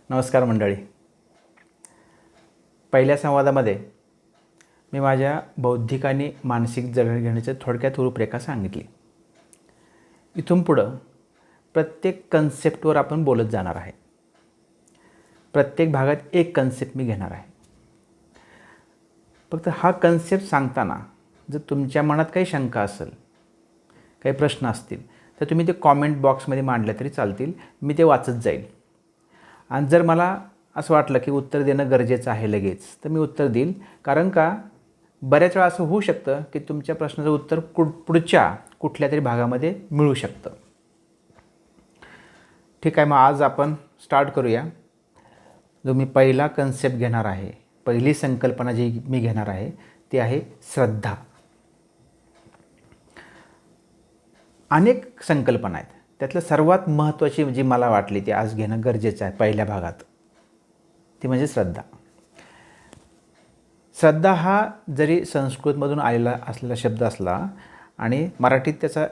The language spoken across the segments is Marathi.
नमस्कार मंडळी. पहिल्या संवादामध्ये मी माझ्या बौद्धिक आणि मानसिक जडणघडणीचं थोडक्यात रूपरेखा सांगितली. इथून पुढं प्रत्येक कन्सेप्टवर आपण बोलत जाणार आहे. प्रत्येक भागात एक कन्सेप्ट मी घेणार आहे. फक्त हा कन्सेप्ट सांगताना जर तुमच्या मनात काही शंका असेल, काही प्रश्न असतील, तर तुम्ही ते कॉमेंट बॉक्समध्ये मांडले तरी चालतील. मी ते वाचत जाईल. आणि जर मला असं वाटलं की उत्तर देणं गरजेचं आहे लगेच, तर मी उत्तर देईल. कारण का बऱ्याच वेळा असं होऊ शकतं की तुमच्या प्रश्नाचं उत्तर पुढच्या कुठल्या तरी भागामध्ये मिळू शकतं. ठीक आहे, मग आज आपण स्टार्ट करूया. जो मी पहिला कन्सेप्ट घेणार आहे, पहिली संकल्पना जी मी घेणार आहे ती आहे श्रद्धा. अनेक संकल्पना आहेत, त्यातलं सर्वात महत्त्वाची जी मला वाटली ती आज घेणं गरजेचं आहे पहिल्या भागात, ती म्हणजे श्रद्धा. श्रद्धा हा जरी संस्कृतमधून आलेला असलेला शब्द असला आणि मराठीत त्याचा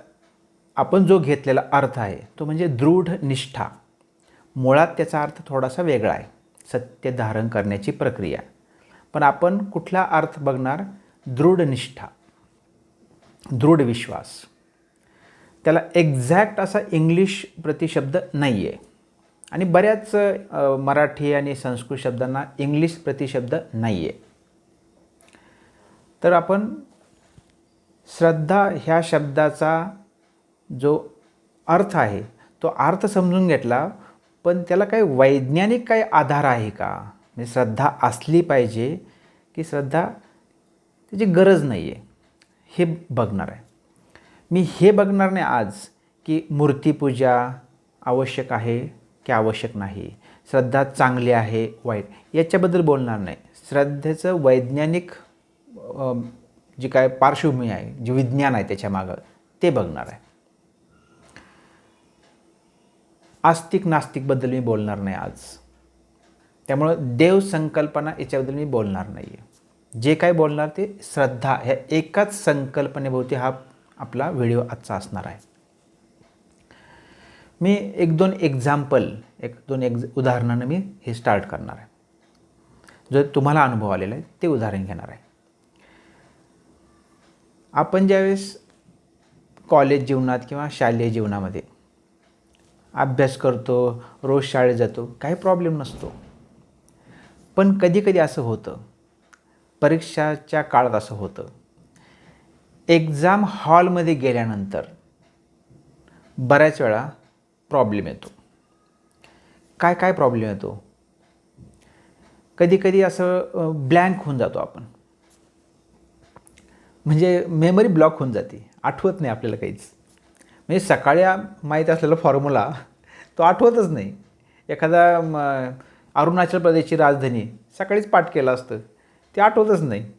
आपण जो घेतलेला अर्थ आहे तो म्हणजे दृढ निष्ठा. मुळात त्याचा अर्थ थोडासा वेगळा आहे, सत्य धारण करण्याची प्रक्रिया. पण आपण कुठला अर्थ बघणार? दृढ निष्ठा, दृढ विश्वास. त्याला एक्झॅक्ट असा इंग्लिश प्रतिशब्द नाही आहे आणि बऱ्याच मराठी आणि संस्कृत शब्दांना इंग्लिश प्रतिशब्द नाही आहे. तर आपण श्रद्धा ह्या शब्दाचा जो अर्थ आहे तो अर्थ समजून घेतला, पण त्याला काही वैज्ञानिक काही आधार आहे का? म्हणजे श्रद्धा असली पाहिजे की श्रद्धा त्याची गरज नाही आहे, हे बघणार आहे मी. हे बघणार नाही आज की मूर्तीपूजा आवश्यक आहे की आवश्यक नाही, श्रद्धा चांगली आहे वाईट, याच्याबद्दल बोलणार नाही. श्रद्धेचं वैज्ञानिक जी काय पार्श्वभूमी आहे, जे विज्ञान आहे त्याच्यामागं, ते बघणार आहे. आस्तिक नास्तिकबद्दल मी बोलणार नाही आज. त्यामुळं देव संकल्पना याच्याबद्दल मी बोलणार नाही आहे. जे काय बोलणार ते श्रद्धा ह्या एकाच संकल्पनेभोवती हा आपला व्हिडिओ आजचा असणार आहे. मी एक दोन उदाहरणानं मी हे स्टार्ट करणार आहे. जो तुम्हाला अनुभव आलेला आहे ते उदाहरण घेणार आहे. आपण ज्यावेळेस कॉलेज जीवनात किंवा शालेय जीवनामध्ये अभ्यास करतो, रोज शाळेत जातो, काही प्रॉब्लेम नसतो. पण कधीकधी असं होतं, परीक्षाच्या काळात असं होतं, एक्झाम हॉलमध्ये गेल्यानंतर बऱ्याच वेळा प्रॉब्लेम येतो. काय प्रॉब्लेम येतो? कधीकधी असं ब्लँक होऊन जातो आपण, म्हणजे मेमरी ब्लॉक होऊन जाते, आठवत नाही आपल्याला काहीच. म्हणजे सकाळी माहीत असलेला फॉर्म्युला तो आठवतच नाही. एखादा अरुणाचल प्रदेशची राजधानी सकाळीच पाठ केलं असतं, ते आठवतच नाही.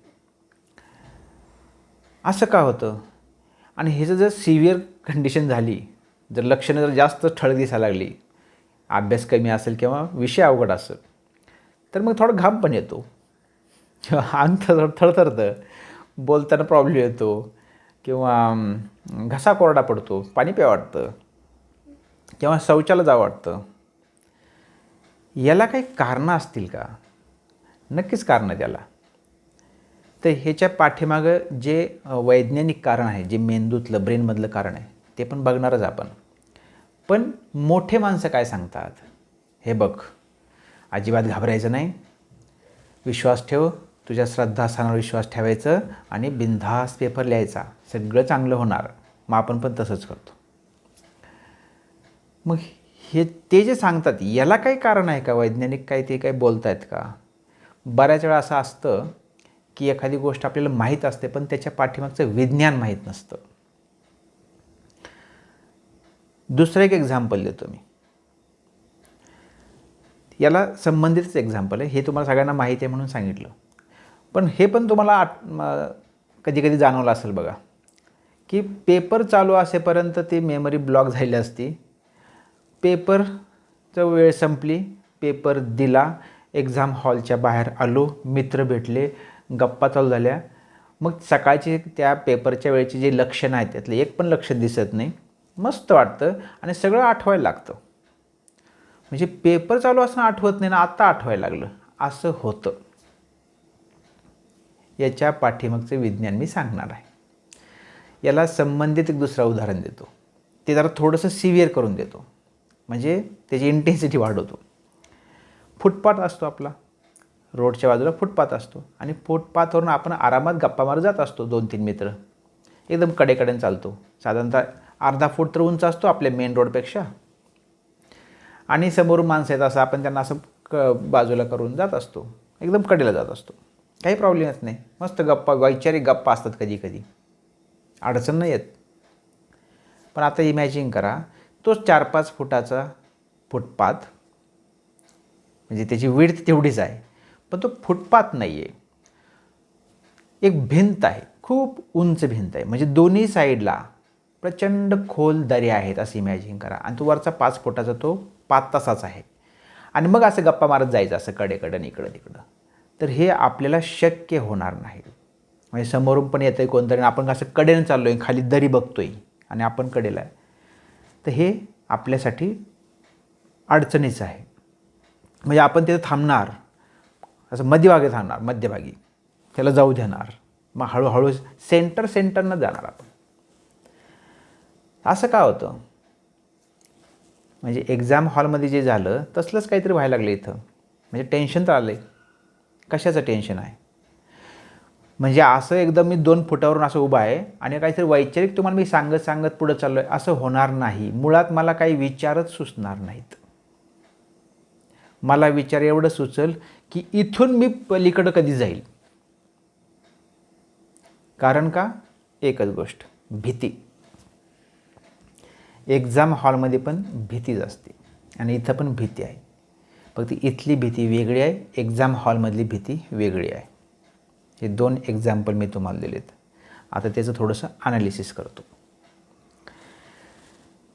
असं का होतं? आणि ह्याचं जर सिव्हिअर कंडिशन झाली, जर लक्षणं जर जास्त ठळक दिसायला लागली, अभ्यास कमी असेल किंवा विषय अवघड असेल, तर मग थोडा घाम पण येतो किंवा अंग थरथरतं, बोलताना प्रॉब्लेम येतो किंवा घसा कोरडा पडतो, पाणी प्यावं वाटतं किंवा शौचाला जावं वाटतं. याला काही कारणं असतील का? नक्कीच कारणं त्याला. तर ह्याच्या पाठीमागं जे वैज्ञानिक कारण आहे, जे मेंदूतलं ब्रेनमधलं कारण आहे, ते पण बघणारच आपण. पण मोठे माणसं काय सांगतात? हे बघ, अजिबात घाबरायचं नाही, विश्वास ठेव, तुझ्या श्रद्धास्थानावर विश्वास ठेवायचं आणि बिनधास्त पेपर लिहायचा, सगळं चांगलं होणार. मग आपण पण तसंच करतो. मग हे ते जे सांगतात याला काही कारण आहे का? वैज्ञानिक काय ते काय बोलत आहेत का? बऱ्याच वेळा असं असतं की एखादी गोष्ट आपल्याला माहीत असते, पण त्याच्या पाठीमागचं विज्ञान माहीत नसतं. दुसरं एक एक्झाम्पल देतो मी. याला संबंधितच एक्झाम्पल आहे, हे तुम्हाला सगळ्यांना माहीत आहे म्हणून सांगितलं. पण हे पण तुम्हाला कधी कधी जाणवलं असेल बघा, की पेपर चालू असेपर्यंत ती मेमरी ब्लॉक झालेली असती. पेपरचं वेळ संपली, पेपर दिला, एक्झाम हॉलच्या बाहेर आलो, मित्र भेटले, गप्पा चालू झाल्या. मग सकाळची त्या पेपरच्या वेळेची जे लक्षणं आहेत त्यातलं एक पण लक्ष दिसत नाही. मस्त वाटतं आणि सगळं आठवायला लागतं. म्हणजे पेपर चालू असताना आठवत नाही ना, आता आठवायला लागलं, असं होतं. याच्या पाठीमागचं विज्ञान मी सांगणार आहे. याला संबंधित एक दुसरं उदाहरण देतो. ते जरा थोडंसं सिव्हिअर करून देतो, म्हणजे त्याची इंटेन्सिटी वाढवतो. फुटपाथ असतो आपला, रोडच्या बाजूला फुटपाथ असतो आणि फुटपाथवरून आपण आरामात गप्पा मारत जात असतो. 2-3 मित्र एकदम कडेकडेने चालतो. साधारणतः अर्धा फूट तर उंच असतो आपल्या मेन रोडपेक्षा. आणि समोरून माणसं येत असं आपण त्यांना असं बाजूला करून जात असतो, एकदम कडेला जात असतो. काही प्रॉब्लेम येत नाही, मस्त गप्पा, वैचारिक गप्पा असतात कधी कधी, अडचण नाही येत. पण आता इमॅजिन करा, तोच 4-5 फुटाचा फुटपाथ, म्हणजे त्याची विड्थ तेवढीच आहे, पण तो फुटपाथ नाही आहे, एक भिंत आहे, खूप उंच भिंत आहे. म्हणजे दोन्ही साईडला प्रचंड खोल दऱ्या आहेत असं इमॅजिन करा. आणि तो वरचा 5 फुटाचा तो पाथ तसाच आहे. आणि मग असं गप्पा मारत जायचं असं कडेकडं इकडं तिकडं. तर हे आपल्याला शक्य होणार नाही. म्हणजे समोरून पण येतं आहे कोणतरी, आपण असं कडेने चाललो आहे, खाली दरी बघतो आहे आणि आपण कडेला आहे, तर हे आपल्यासाठी अडचणीचं आहे. म्हणजे आपण तिथं थांबणार, असं मध्यभागी थांबणार, मध्यभागी त्याला जाऊ देणार, मग हळूहळू सेंटरनं जाणार आपण. असं का होतं? म्हणजे एक्झाम हॉलमध्ये जे झालं तसलंच काहीतरी व्हायला लागलं इथं. म्हणजे टेन्शन तर आलं आहे. कशाचं टेन्शन आहे? म्हणजे असं एकदम मी 2 फुटावरून असं उभं आहे आणि काहीतरी वैचारिक तुम्हाला मी सांगत पुढं चाललो आहे असं होणार नाही. मुळात मला काही विचारच सुचणार नाहीत. मला विचार एवढं सुचल की इथून मी पलीकडं कधी जाईल. कारण का? एकच गोष्ट, भीती. एक्झाम हॉलमध्ये पण भीतीच असते आणि इथं पण भीती आहे. फक्त इथली भीती वेगळी आहे, एक्झाम हॉलमधली भीती वेगळी आहे. हे 2 एक्झाम्पल मी तुम्हाला दिलेत. आता त्याचं थोडंसं ॲनालिसिस करतो.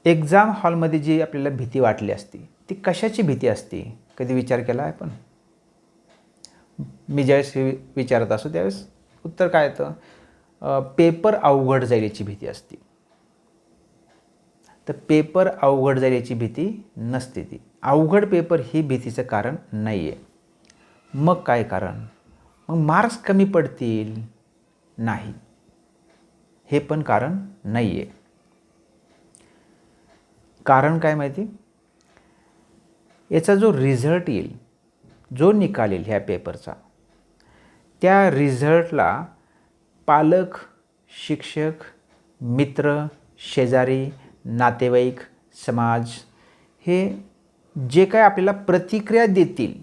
एक्झाम हॉलमध्ये जी आपल्याला भीती वाटली असती, ती कशाची भीती असते? कधी विचार केला आहे आपण? मी ज्यावेळेस विचारत असतो त्यावेळेस उत्तर काय येतं? पेपर अवघड जाईल याची भीती असते. तर पेपर अवघड जाईल याची भीती नसते. ती अवघड पेपर ही भीतीचं कारण नाही आहे. मग काय कारण? मग मार्क्स कमी पडतील? नाही, हे पण कारण नाही आहे. कारण काय माहिती? याचा जो रिझल्ट येईल, जो निकाल येईल ह्या पेपरचा, त्या रिझल्टला पालक, शिक्षक, मित्र, शेजारी, नातेवाईक, समाज हे जे काय आपल्याला प्रतिक्रिया देतील,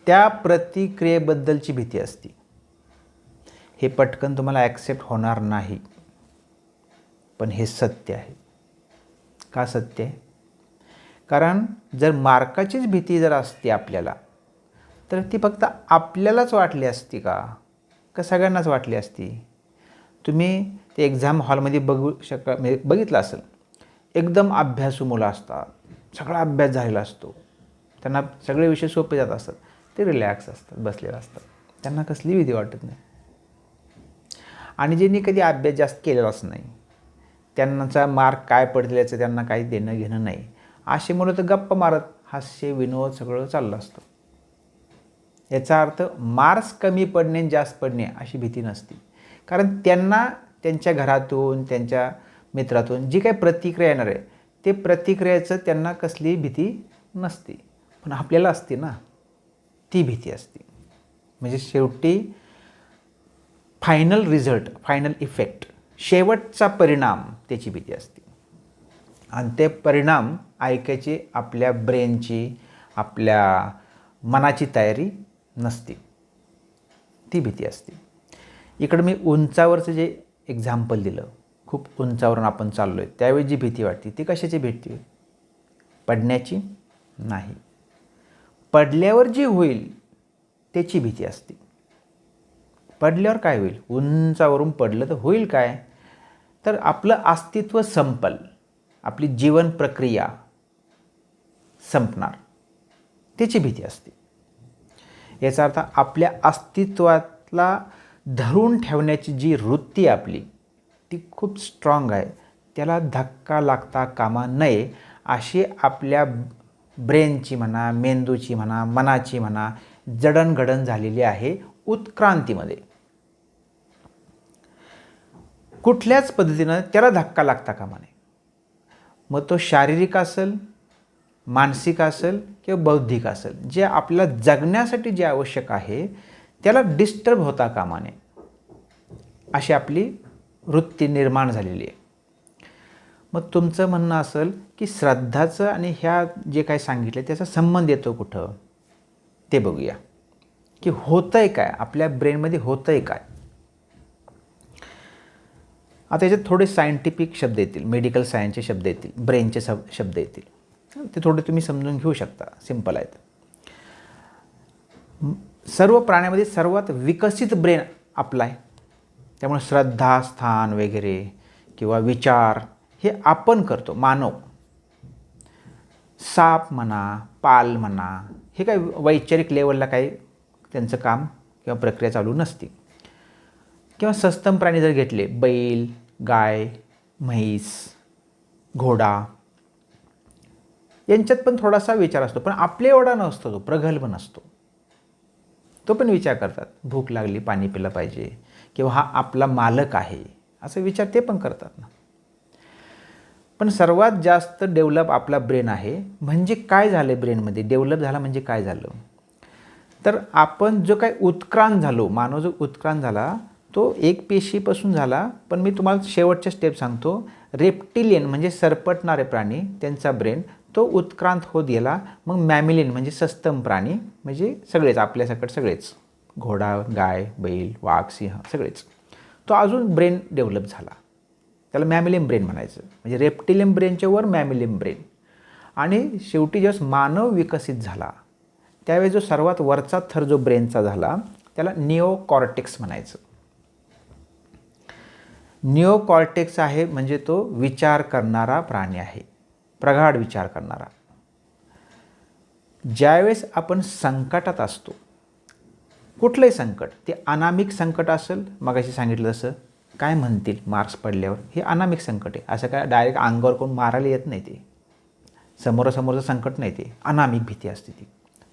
त्या प्रतिक्रियेबद्दलची भीती असते. हे पटकन तुम्हाला ॲक्सेप्ट होणार नाही, पण हे सत्य आहे. का सत्य आहे? कारण जर मार्काचीच भीती जर असते आपल्याला, तर ती फक्त आपल्यालाच वाटली असती का सगळ्यांनाच वाटली असती? तुम्ही ते एक्झाम हॉलमध्ये म्हणजे बघितलं असेल, एकदम अभ्यासू मुलं असतात, सगळा अभ्यास झालेला असतो, त्यांना सगळे विषय सोपे जात असतात, ते रिलॅक्स असतात, बसलेले असतात, त्यांना कसली भीती वाटत नाही. आणि ज्यांनी कधी अभ्यास जास्त केलेलाच नाही, त्यांचा मार्क काय पडतील याचं त्यांना काही देणं घेणं नाही, असे मुलं तर गप्पा मारत हास्य विनोद सगळं चाललं असतं. याचा अर्थ मार्क्स कमी पडणे जास्त पडणे अशी भीती नसते. कारण त्यांना त्यांच्या घरातून, त्यांच्या मित्रातून जी काही प्रतिक्रिया येणार आहे, ते प्रतिक्रियेचं त्यांना कसली भीती नसते. पण आपल्याला असते ना, ती भीती असते. म्हणजे शेवटी फायनल रिझल्ट, फायनल इफेक्ट, शेवटचा परिणाम, त्याची भीती असते. आणि ते परिणाम ऐकायची आपल्या ब्रेनची, आपल्या मनाची तयारी नसते, ती भीती असते. इकडं मी उंचावरचं जे एक्झाम्पल दिलं, खूप उंचावरून आपण चाललो आहे, त्यावेळी जी भीती वाटते ती कशाची भीती? पडण्याची नाही, पडल्यावर जी होईल त्याची भीती असते. पडल्यावर काय होईल? उंचावरून पडलं तर होईल काय? तर आपलं अस्तित्व संपल, आपली जीवन प्रक्रिया संपणार, त्याची भीती असते. याचा अर्थ आपल्या अस्तित्वाला धरून ठेवण्याची जी वृत्ती आपली, ती खूप स्ट्रॉंग आहे. त्याला धक्का लागता कामा नये अशी आपल्या ब्रेनची म्हणा, मेंदूची म्हणा, मनाची म्हणा जडणघडण झालेली आहे उत्क्रांतीमध्ये. कुठल्याच पद्धतीनं त्याला धक्का लागता कामा नये. मग तो शारीरिक असेल, मानसिक असेल किंवा बौद्धिक असेल, जे आपल्याला जगण्यासाठी जे आवश्यक आहे त्याला डिस्टर्ब होता कामा नये, अशी आपली वृत्ती निर्माण झालेली आहे. मग तुमचं म्हणणं असेल की श्रद्धाचं आणि ह्या जे काही सांगितलं त्याचा संबंध येतो कुठं, ते बघूया की होतं आहे काय आपल्या ब्रेनमध्ये, होतं आहे काय. आता याच्यात थोडे सायंटिफिक शब्द येतील, मेडिकल सायन्सचे शब्द येतील, ब्रेनचे शब्द येतील, ते थोडे तुम्ही समजून घेऊ शकता, सिंपल आहेत. सर्व प्राण्यामध्ये सर्वात विकसित ब्रेन आपला आहे. त्यामुळे श्रद्धा, स्थान वगैरे किंवा विचार हे आपण करतो, मानव. साप म्हणा, पाल म्हणा, हे काही वैचारिक लेवलला काही त्यांचं काम किंवा प्रक्रिया चालू नसते. किंवा सस्तन प्राणी जर घेतले, बैल, गाय, म्हैस, घोडा, यांच्यात पण थोडासा विचार असतो, पण आपल्या एवढा नसतो, तो प्रगल्भ नसतो. तो पण विचार करतात, भूक लागली पाणी पिलं पाहिजे, किंवा हा आपला मालक आहे, असे विचार ते पण करतात ना. पण सर्वात जास्त डेव्हलप आपला ब्रेन आहे. म्हणजे काय झालं ब्रेनमध्ये डेव्हलप झाला, म्हणजे काय झालं तर आपण जो काही उत्क्रांत झालो, मानव जो उत्क्रांत झाला तो एक पेशीपासून झाला. पण मी तुम्हाला शेवटच्या स्टेप सांगतो. रेप्टिलियन म्हणजे सरपटणारे प्राणी, त्यांचा ब्रेन तो उत्क्रांत होत गेला. मग मॅमिलियन म्हणजे सस्तन प्राणी, म्हणजे सगळेच आपल्यासकट सगळेच, घोडा, गाय, बैल, वाघ, सिंह सगळेच, तो अजून ब्रेन डेव्हलप झाला. त्याला मॅमिलियन ब्रेन म्हणायचं. म्हणजे रेप्टिलियन ब्रेनच्या वर मॅमिलियन ब्रेन. आणि शेवटी जेव्हा मानव विकसित झाला त्यावेळी जो सर्वात वरचा थर जो ब्रेनचा झाला त्याला निओकॉर्टेक्स म्हणायचं. निओकॉर्टेक्स आहे म्हणजे तो विचार करणारा प्राणी आहे, प्रगाढ विचार करणारा. ज्यावेळेस आपण संकटात असतो, कुठलंही संकट, ते अनामिक संकट असेल, मगाशी सांगितलं तसं काय म्हणतील मार्क्स पडल्यावर, हे अनामिक संकट आहे. असं काय डायरेक्ट अंगावर कोण मारायला येत नाही, ते समोरासमोरचं संकट नाही, ते अनामिक भीती असते ती.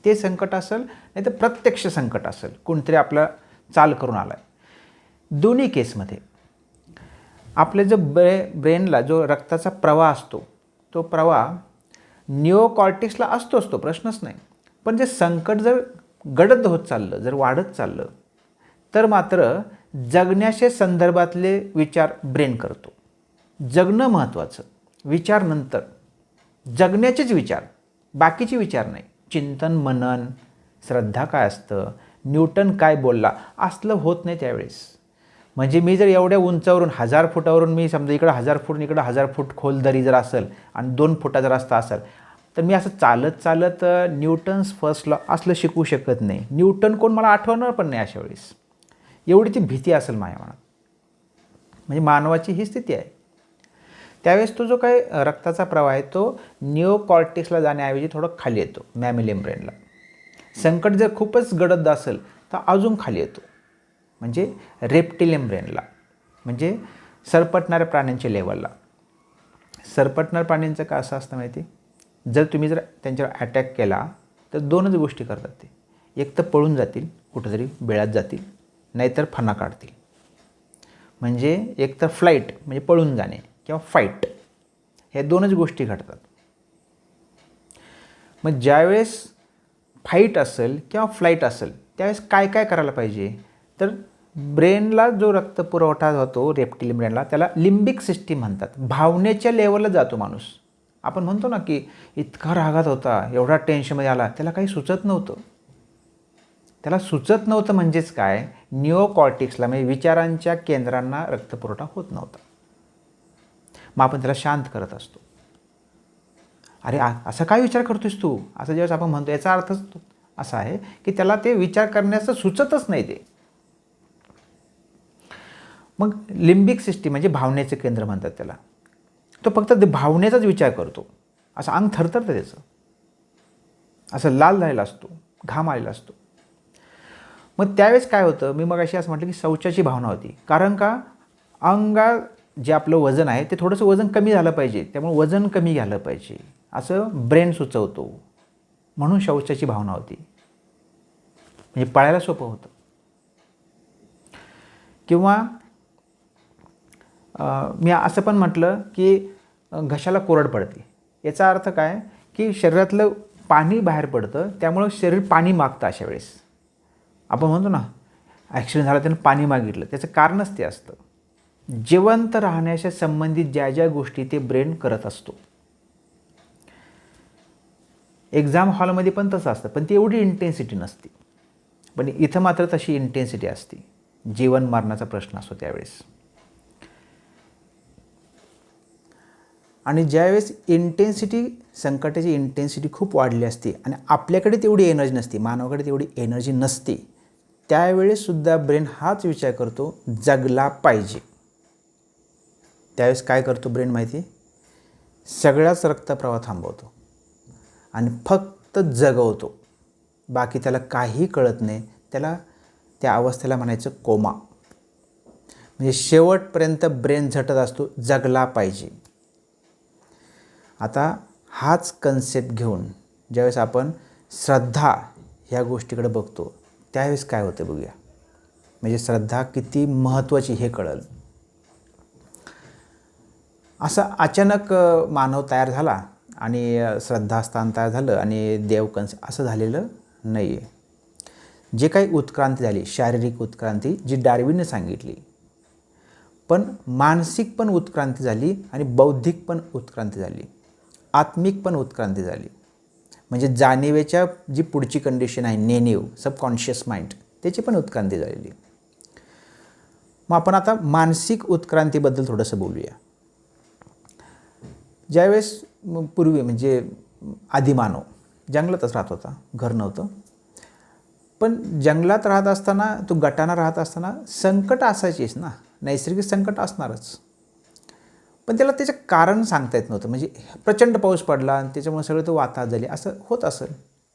ते संकट असेल नाही तर प्रत्यक्ष संकट असेल, कोणतरी आपला चाल करून आला आहे. दोन्ही केसमध्ये आपले जो ब्रेनला जो रक्ताचा प्रवाह असतो, तो प्रवाह निओकॉर्टेक्सला असतोच, तो प्रश्नच नाही. पण जे संकट जर गडद होत चाललं, जर वाढत चाललं, तर मात्र जगण्याच्या संदर्भातले विचार ब्रेन करतो. जगणं महत्त्वाचं, विचार नंतर. जगण्याचेच विचार, बाकीचे विचार नाही. चिंतन, मनन, श्रद्धा काय असतं, न्यूटन काय बोलला, असलं होत नाही त्यावेळेस. म्हणजे मी जर एवढ्या उंचावरून 1000 फुटावरून, मी समजा इकडं 1000 फूट इकडं 1000 फूट खोल दरी जर असेल आणि 2 फुटाचा रस्ता असेल, तर मी असं चालत चालत न्यूटन्स फर्स्ट लॉ असलं शिकवू शकत नाही. न्यूटन कोण मला आठवणार पण नाही अशा वेळेस. एवढी ती भीती असेल माझ्या मनात. म्हणजे मानवाची ही स्थिती आहे. त्यावेळेस तो जो काही रक्ताचा प्रवाह आहे तो निओकॉर्टेक्सला जाण्याऐवजी थोडं खाली येतो, मॅमिलियन ब्रेनला. संकट जर खूपच गडद असेल तर अजून खाली येतो, म्हणजे रेप्टिलियन ब्रेनला, म्हणजे सरपटणाऱ्या प्राण्यांच्या लेवलला. सरपटणाऱ्या प्राण्यांचं का असं असतं माहिती, जर तुम्ही जर त्यांच्यावर अटॅक केला तर दोनच गोष्टी करतात ते. एक तर पळून जातील, कुठंतरी बेळात जातील, नाहीतर फणा काढतील. म्हणजे एक तर फ्लाईट म्हणजे पळून जाणे किंवा फाईट, हे दोनच गोष्टी घडतात. मग ज्यावेळेस फाईट असेल किंवा फ्लाईट असेल त्यावेळेस काय काय करायला पाहिजे, तर ब्रेनला जो रक्तपुरवठा होतो रेप्टिलियन ब्रेनला, त्याला लिम्बिक सिस्टीम म्हणतात. भावनेच्या लेवलला जातो माणूस. आपण म्हणतो ना की इतका रागात होता, एवढा टेन्शनमध्ये आला, त्याला काही सुचत नव्हतं. त्याला सुचत नव्हतं म्हणजेच काय, निओकॉर्टेक्सला म्हणजे विचारांच्या केंद्रांना रक्तपुरवठा होत नव्हता. मग आपण त्याला शांत करत असतो. अरे असा काय विचार करतोयस तू, असं ज्यावेळेस आपण म्हणतो, याचा अर्थच असा आहे की त्याला ते विचार करण्याचं सुचतच नाही ते. मग लिम्बिक सिस्टीम म्हणजे भावनेचं केंद्र म्हणतात त्याला. तो फक्त भावनेचाच विचार करतो. असं अंग थरथरतं त्याचं, असं लाल झालेला असतो, घाम आलेला असतो. मग त्यावेळेस काय होतं, मी मग अशी असं म्हटलं की शौचाची भावना होती. कारण का, जे आपलं वजन आहे ते थोडंसं वजन कमी झालं पाहिजे, त्यामुळे वजन कमी झालं पाहिजे असं ब्रेन सुचवतो. म्हणून शौचाची भावना होती, म्हणजे पळायला सोपं होतं. किंवा मी असं पण म्हटलं की घशाला कोरड पडते. याचा अर्थ काय की शरीरातलं पाणी बाहेर पडतं, त्यामुळं शरीर पाणी मागतं. अशा वेळेस आपण म्हणतो ना, ॲक्सिडेंट झाला त्यानं पाणी मागितलं, त्याचं कारणच ते असतं. जिवंत राहण्याच्या संबंधित ज्या ज्या गोष्टी ते ब्रेन करत असतो. एक्झाम हॉलमध्ये पण तसं असतं, पण ती एवढी इंटेन्सिटी नसते. पण इथं मात्र तशी इंटेन्सिटी असते. जीवन मरणाचा प्रश्न असतो त्यावेळेस. आणि ज्यावेळेस संकटाची इंटेन्सिटी खूप वाढली असते आणि आपल्याकडे तेवढी एनर्जी नसते, मानवाकडे तेवढी एनर्जी नसते, त्यावेळेससुद्धा ब्रेन हाच विचार करतो, जगला पाहिजे. त्यावेळेस काय करतो ब्रेन माहिती आहे? सगळ्याच रक्तप्रवाह थांबवतो आणि फक्त जगवतो. बाकी त्याला काही कळत नाही. त्याला त्या अवस्थेला म्हणायचं कोमा. म्हणजे शेवटपर्यंत ब्रेन झटत असतो, जगला पाहिजे. आता हाच कन्सेप्ट घेऊन ज्यावेळेस आपण श्रद्धा ह्या गोष्टीकडे बघतो, त्यावेळेस काय होतं बघूया. म्हणजे श्रद्धा किती महत्त्वाची हे कळलं. असं अचानक मानव तयार झाला आणि श्रद्धास्थान तयार झालं आणि देव असं झालेलं नाही आहे. जे काही उत्क्रांती झाली, शारीरिक उत्क्रांती जी डार्विनने सांगितली, पण मानसिक पण उत्क्रांती झाली आणि बौद्धिक पण उत्क्रांती झाली, आत्मिक पण उत्क्रांती झाली. म्हणजे जाणीवेच्या जी पुढची कंडिशन आहे, नेणीव सबकॉन्शियस माइंड, त्याची पण उत्क्रांती झालेली. मग आपण आता मानसिक उत्क्रांतीबद्दल थोडंसं बोलूया. ज्यावेळेस पूर्वी म्हणजे आदिमानव जंगलातच राहत होता, घर नव्हतं. पण जंगलात राहत असताना, तो गटानं राहत असताना संकट असायचीच ना, नैसर्गिक संकट असणारच. पण त्याला त्याचं कारण सांगता येत नव्हतं. म्हणजे प्रचंड पाऊस पडला आणि त्याच्यामुळे सगळं तो वाताहत झाली, असं होत असेल.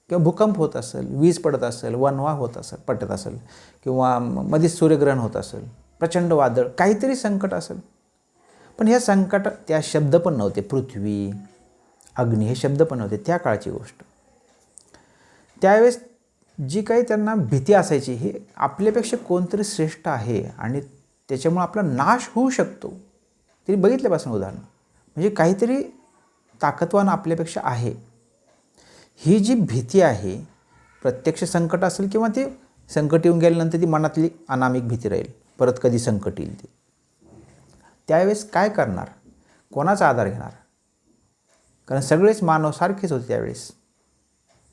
किंवा भूकंप होत असेल, वीज पडत असेल, वणवा होत असेल, पडत असेल, किंवा मध्येच सूर्यग्रहण होत असेल, प्रचंड वादळ, काहीतरी संकट असेल. पण ह्या संकट, त्या शब्द पण नव्हते, पृथ्वी, अग्नी हे शब्द पण नव्हते, त्या काळची गोष्ट. त्यावेळेस जी काही त्यांना भीती असायची, हे आपल्यापेक्षा कोणतरी श्रेष्ठ आहे आणि त्याच्यामुळे आपला नाश होऊ शकतो. तिने बघितल्यापासून उदाहरण, म्हणजे काहीतरी ताकदवान आपल्यापेक्षा आहे. ही जी भीती आहे, प्रत्यक्ष संकट असेल किंवा ते संकट येऊन गेल्यानंतर ती मनातली अनामिक भीती राहील, परत कधी संकट येईल ते. त्यावेळेस काय करणार, कोणाचा आधार घेणार? कारण सगळेच मानव सारखेच होते त्यावेळेस.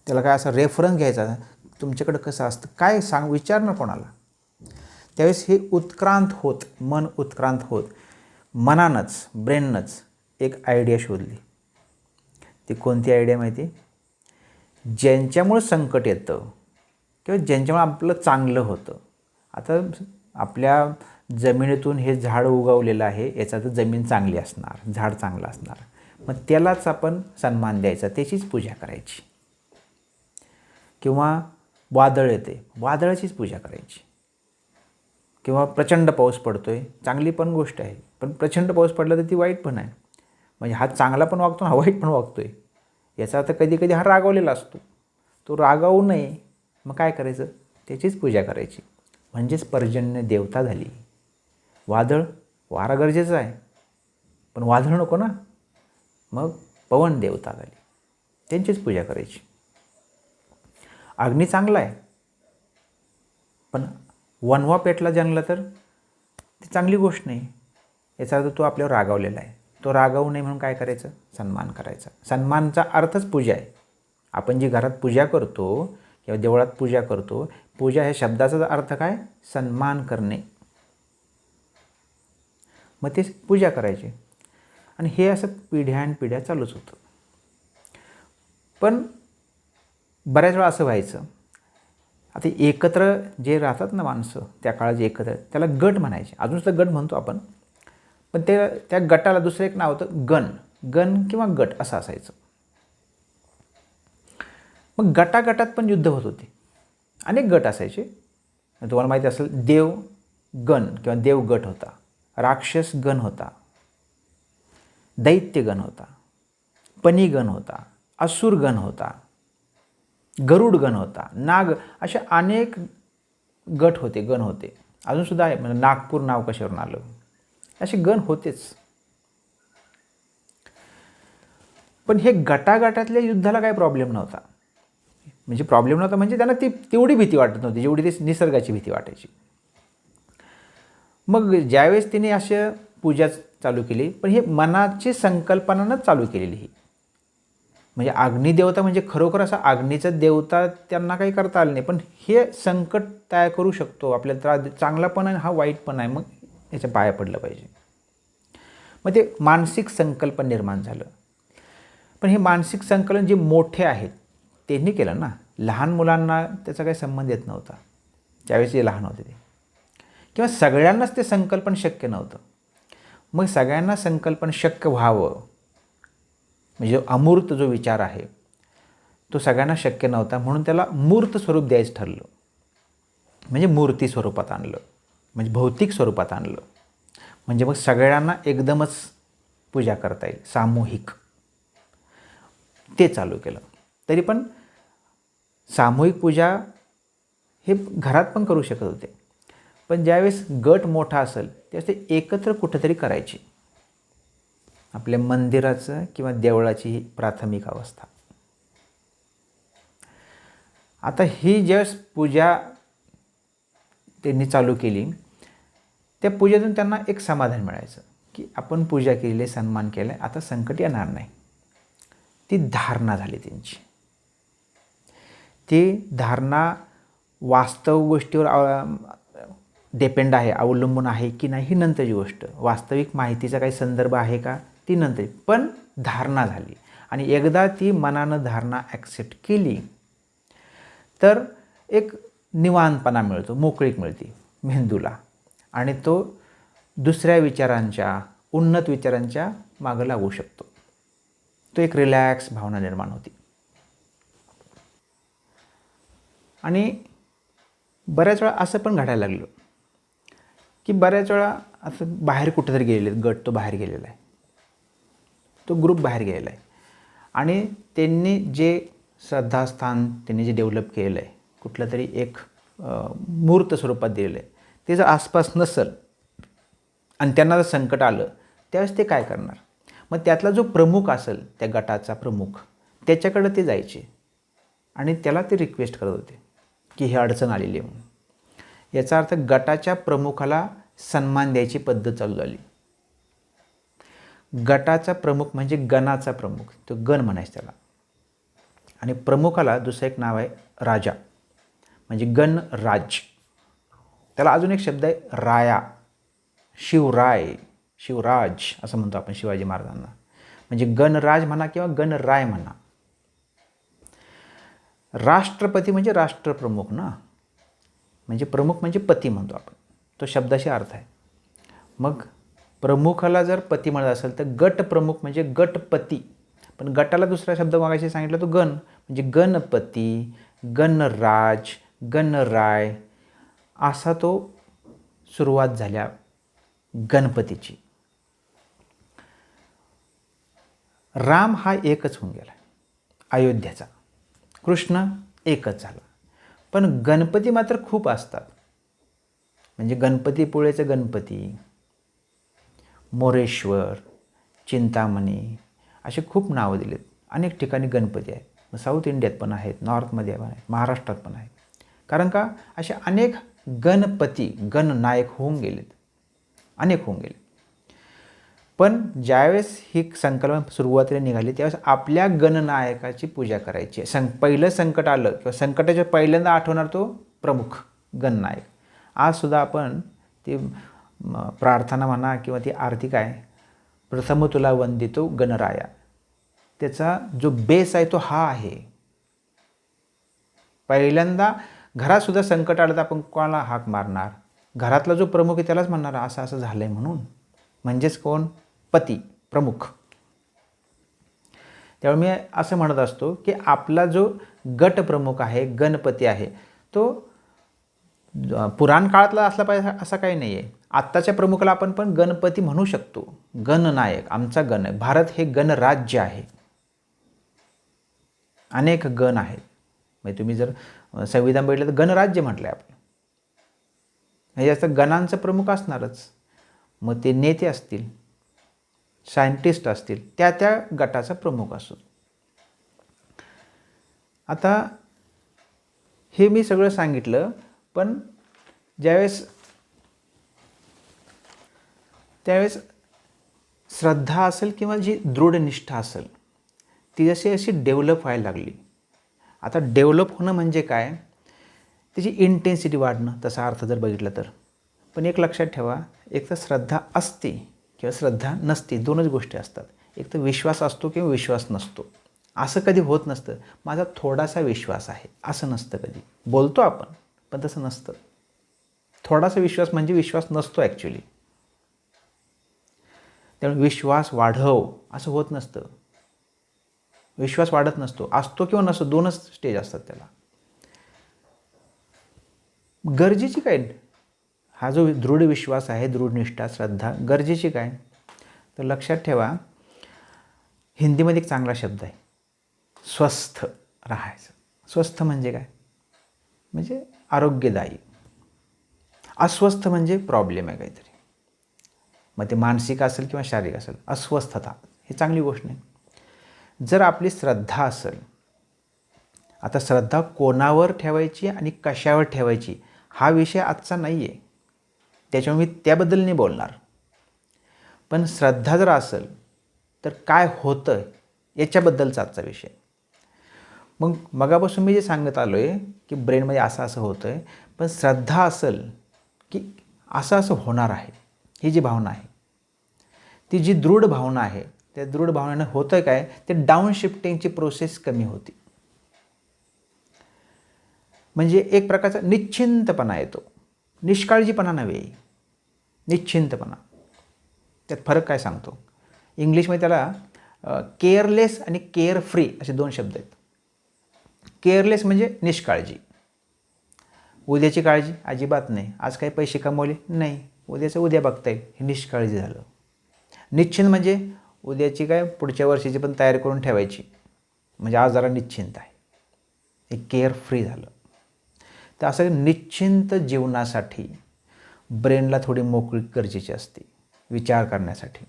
त्याला काय असा रेफरन्स घ्यायचा, तुमच्याकडं कसं असतं काय विचारणार कोणाला? त्यावेळेस हे उत्क्रांत होत, मन उत्क्रांत होत, मनानंच, ब्रेननंच एक आयडिया शोधली. ती कोणती आयडिया माहिती? ज्यांच्यामुळं संकट येतं किंवा ज्यांच्यामुळे आपलं चांगलं होतं. आता आपल्या जमिनीतून हे झाड उगवलेलं आहे, याचा तर जमीन चांगली असणार, झाड चांगलं असणार, मग त्यालाच आपण सन्मान द्यायचा, त्याचीच पूजा करायची. किंवा वादळ येते, वादळाचीच पूजा करायची. किंवा प्रचंड पाऊस पडतो आहे, चांगली पण गोष्ट आहे, पण प्रचंड पाऊस पडला तर ती वाईट पण आहे. म्हणजे हा चांगला पण वागतो, हा वाईट पण वागतो आहे. याचा अर्थ कधी कधी हा रागावलेला असतो, तो रागावू नये. मग काय करायचं? त्याचीच पूजा करायची. म्हणजेच पर्जन्य देवता झाली. वादळ, वारा गरजेचं आहे, पण वादळ नको ना. मग पवन देवता झाली, त्यांचीच पूजा करायची. अग्नी चांगला आहे, पण वणवा पेटला जंगला तर ती चांगली गोष्ट नाही. याचा अर्थ तो आपल्यावर रागावलेला आहे. तो रागावू नये म्हणून काय करायचं? सन्मान करायचा. सन्मानचा अर्थच पूजा आहे. आपण जी घरात पूजा करतो किंवा देवळात पूजा करतो, पूजा ह्या शब्दाचा अर्थ काय? सन्मान करणे. मग ते पूजा करायची. आणि हे असं पिढ्यानपिढ्या चालूच होतं. पण बऱ्याच वेळा असं व्हायचं, आता एकत्र जे राहतात ना माणसं, त्या काळात जे एकत्र, त्याला गट म्हणायचे. अजून तर गट म्हणतो आपण, पण त्या गटाला दुसरं एक नाव होतं गण किंवा गट असं असायचं. मग गटागटात पण युद्ध होत होते, अनेक गट असायचे. तुम्हाला माहिती असेल, देवगण किंवा देवगट होता, राक्षस गण होता, दैत्यगण होता, पनीगण होता, असुरगण होता. गरुड गण होता, नाग, असे अनेक गट होते, गण होते. अजूनसुद्धा आहे, म्हणजे नागपूर नाव कशावरून आलं, असे गण होतेच. पण हे गटागटातल्या युद्धाला काही प्रॉब्लेम नव्हता. म्हणजे प्रॉब्लेम नव्हता म्हणजे त्यांना ती तेवढी भीती वाटत नव्हती जेवढी ती निसर्गाची भीती वाटायची. मग ज्यावेळेस तिने अशा पूजा चालू केली, पण हे मनाची संकल्पनानंच चालू केलेली ही. म्हणजे अग्निदेवता म्हणजे खरोखर असा अग्नीचा देवता त्यांना काही करता आलं नाही, पण हे संकट तयार करू शकतो आपल्याला, त्रास, चांगला पण आहे हा वाईट पण आहे, मग याच्या पाया पडलं पाहिजे. मग ते मानसिक संकल्पन निर्माण झालं. पण हे मानसिक संकलन जे मोठे आहेत त्यांनी केलं ना, लहान मुलांना त्याचा काही संबंध येत नव्हता त्यावेळेस, जे लहान होते ते, किंवा सगळ्यांनाच ते संकल्पन शक्य नव्हतं. मग सगळ्यांना संकल्पन शक्य व्हावं म्हणजे अमूर्त जो विचार आहे तो सगळ्यांना शक्य नव्हता, म्हणून त्याला मूर्त स्वरूप द्यायचं ठरलं. म्हणजे मूर्ती स्वरूपात आणलं, म्हणजे भौतिक स्वरूपात आणलं, म्हणजे मग सगळ्यांना एकदमच पूजा करता येईल, सामूहिक. ते चालू केलं. तरी पण सामूहिक पूजा हे घरात पण करू शकत होते, पण ज्यावेळेस गट मोठा असेल त्यावेळेस ते एकत्र कुठंतरी करायची. आपल्या मंदिराचं किंवा देवळाची ही प्राथमिक अवस्था. आता ही ज्यावेळेस पूजा त्यांनी चालू केली, त्या पूजेतून त्यांना एक समाधान मिळायचं की आपण पूजा केली, सन्मान केला, आता संकट येणार नाही. ती धारणा झाली त्यांची. ती धारणा वास्तव गोष्टीवर डिपेंड आहे, अवलंबून आहे की नाही ही नंतरची गोष्ट. वास्तविक माहितीचा काही संदर्भ आहे का ती नंतर, पण धारणा झाली. आणि एकदा ती मनानं धारणा ॲक्सेप्ट केली तर एक निवांतपणा मिळतो, मोकळीक मिळते मेंदूला, आणि तो दुसऱ्या विचारांच्या, उन्नत विचारांच्या मागं लागू शकतो. तो एक रिलॅक्स भावना निर्माण होती. आणि बऱ्याच वेळा असं पण घडायला लागलं की बऱ्याच वेळा असं बाहेर कुठेतरी गेलेले, गट तो बाहेर गेलेला आहे, तो ग्रुप बाहेर गेलेला आहे, आणि त्यांनी जे श्रद्धास्थान त्यांनी जे डेव्हलप केलेलं आहे, कुठलं तरी एक मूर्त स्वरूपात दिलेलं आहे, ते जर आसपास नसेल आणि त्यांना जर संकट आलं त्यावेळेस ते काय करणार? मग त्यातला जो प्रमुख असेल, त्या गटाचा प्रमुख, त्याच्याकडं ते जायचे आणि त्याला ते रिक्वेस्ट करत होते की ही अडचण आलेली आहे म्हणून. याचा अर्थ गटाच्या प्रमुखाला सन्मान द्यायची पद्धत चालू झाली. गटाचा प्रमुख म्हणजे गणाचा प्रमुख, तो गण म्हणायचं त्याला. आणि प्रमुखाला दुसरं एक नाव आहे राजा, म्हणजे गणराज. त्याला अजून एक शब्द आहे राया, शिवराय, शिवराज असं म्हणतो आपण शिवाजी महाराजांना. म्हणजे गणराज म्हणा किंवा गणराय म्हणा. राष्ट्रपती म्हणजे राष्ट्रप्रमुख ना, म्हणजे प्रमुख म्हणजे पती म्हणतो आपण, तो शब्दाशी अर्थ आहे. मग प्रमुखाला जर पती म्हणत असेल तर गट प्रमुख म्हणजे गटपती, पण गटाला दुसरा शब्द मागायचे सांगितलं तो गण, म्हणजे गणपती, गणराज, गणराय, असा तो सुरुवात झाल्या गणपतीची. राम हा एकच होऊन गेला अयोध्याचा, कृष्ण एकच झाला, पण गणपती मात्र खूप असतात. म्हणजे गणपतीपुळेचे गणपती, मोरेश्वर, चिंतामणी, असे खूप नावं दिलेत. अनेक ठिकाणी गणपती आहेत, साऊथ इंडियात पण आहेत, नॉर्थमध्ये पण आहेत, महाराष्ट्रात पण आहेत. कारण का असे अनेक गणपती, गणनायक होऊन गेलेत, अनेक होऊन गेले. पण ज्यावेळेस ही संकल्पना सुरुवातीला निघाली त्यावेळेस आपल्या गणनायकाची पूजा करायची. पहिलं संकट आलं किंवा संकटाच्या पहिल्यांदा आठवणार तो प्रमुख गणनायक. आजसुद्धा आपण ती प्रार्थना म्हणा किंवा ती आरती काय, प्रथम तुला वंदितो गणराया, त्याचा जो बेस आहे तो हा आहे. पहिल्यांदा घरातसुद्धा संकट आलं तर आपण कोणाला हाक मारणार? घरातला जो प्रमुख आहे त्यालाच म्हणणार असं असं झालं आहे म्हणून. म्हणजेच कोण? पती, प्रमुख. त्यामुळे मी असं म्हणत असतो की आपला जो गट प्रमुख आहे, गणपती आहे, तो पुराण काळातला असला पाहिजे असं काही नाही आहे. आत्ताच्या प्रमुखाला आपण पण गणपती म्हणू शकतो. गणनायक, आमचा गण आहे. भारत हे गणराज्य आहे, अनेक गण आहेत. म्हणजे तुम्ही जर संविधान बघितलं तर गणराज्य म्हटलं आहे आपलं, म्हणजे असं गणांचं प्रमुख असणारच. मग ते नेते असतील, सायंटिस्ट असतील, त्या त्या गटाचा प्रमुख असतो. आता हे मी सगळं सांगितलं, पण त्यावेळेस श्रद्धा असेल किंवा जी दृढ निष्ठा असेल ती जशी अशी डेव्हलप व्हायला लागली. आता डेव्हलप होणं म्हणजे काय, त्याची इंटेन्सिटी वाढणं, तसा अर्थ जर बघितला तर. पण एक लक्षात ठेवा, एक तर श्रद्धा असते किंवा श्रद्धा नसते, दोनच गोष्टी असतात. एक तर विश्वास असतो किंवा विश्वास नसतो. असं कधी होत नसतं माझा थोडासा विश्वास आहे, असं नसतं कधी. बोलतो आपण, पण तसं नसतं. थोडासा विश्वास म्हणजे विश्वास नसतो ॲक्च्युली. त्यामुळे विश्वास वाढव असं होत नसतं. विश्वास वाढत नसतो, असतो किंवा नसतो, दोनच स्टेज असतात त्याला. गरजेची काय, हा जो दृढ विश्वास आहे, दृढ निष्ठा, श्रद्धा गरजेची काय, तर लक्षात ठेवा, हिंदीमध्ये एक चांगला शब्द आहे, स्वस्थ राहायचं. स्वस्थ म्हणजे काय, म्हणजे आरोग्यदायी. अस्वस्थ म्हणजे प्रॉब्लेम आहे काहीतरी, मग ते मानसिक असेल किंवा शारीरिक असेल. अस्वस्थता ही चांगली गोष्ट नाही. जर आपली श्रद्धा असेल, आता श्रद्धा कोणावर ठेवायची आणि कशावर ठेवायची हा विषय आजचा नाही आहे, त्याच्यामुळे मी त्याबद्दल नाही बोलणार. पण श्रद्धा जर असेल तर काय होतं याच्याबद्दलचा आजचा विषय. मग मगापासून मी जे सांगत आलो आहे की ब्रेनमध्ये असं होतं आहे, पण श्रद्धा असेल की असं होणार आहे, ही जी भावना आहे, ती जी दृढ भावना आहे, त्या दृढ भावनेनं होतं काय, ते डाऊन शिफ्टिंगची प्रोसेस कमी होती. म्हणजे एक प्रकारचा निश्चिंतपणा येतो, निष्काळजीपणा नव्हे, निश्चिंतपणा. त्यात फरक काय सांगतो, इंग्लिशमध्ये त्याला केअरलेस आणि केअर फ्री असे दोन शब्द आहेत. केअरलेस म्हणजे निष्काळजी, उद्याची काळजी अजिबात नाही, आज काही पैसे कमवले नाही, उद्याचं उद्या बघता येईल, हे निष्काळजी झालं. निश्चिंत म्हणजे उद्याची काय पुढच्या वर्षीची पण तयारी करून ठेवायची, म्हणजे आज जरा निश्चिंत आहे, हे केअर फ्री झालं. तर असं निश्चिंत जीवनासाठी ब्रेनला थोडी मोकळी गरजेची असते विचार करण्यासाठी,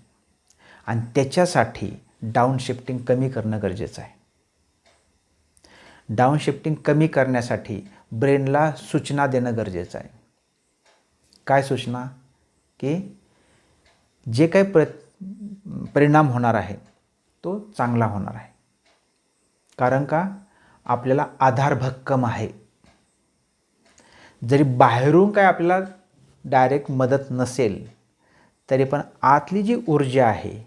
आणि त्याच्यासाठी डाऊन शिफ्टिंग कमी करणं गरजेचं आहे. डाऊन शिफ्टिंग कमी करण्यासाठी ब्रेनला सूचना देणं गरजेचं आहे. काय सूचना, की जे काही परिणाम होणार आहे तो चांगला होणार आहे. कारण का, आपल्याला आधार भक्कम आहे. जरी बाहेरून काय आपल्याला डायरेक्ट मदत नसेल तरी पण आतली जी ऊर्जा आहे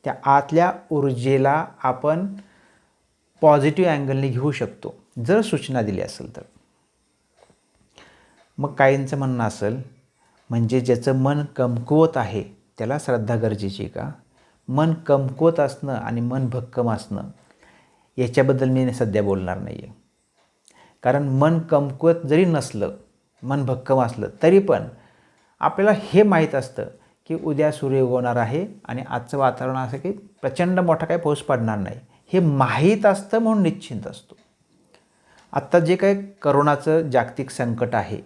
त्या आतल्या ऊर्जेला आपण पॉझिटिव्ह अँगलने घेऊ शकतो जर सूचना दिली असेल तर. मग काहींचं म्हणणं असेल, म्हणजे ज्याचं मन कमकुवत आहे त्याला श्रद्धा गरजेची का? मन कमकुवत असणं आणि मन भक्कम असणं याच्याबद्दल मी सध्या बोलणार नाही आहे. कारण मन कमकुवत जरी नसलं, मन भक्कम असलं तरी पण आपल्याला हे माहीत असतं की उद्या सूर्य उगवणार आहे आणि आजचं वातावरण असं की प्रचंड मोठा काही पाऊस पडणार नाही, हे माहीत असतं म्हणून निश्चिंत असतो. आत्ता जे काही करोनाचं जागतिक संकट आहे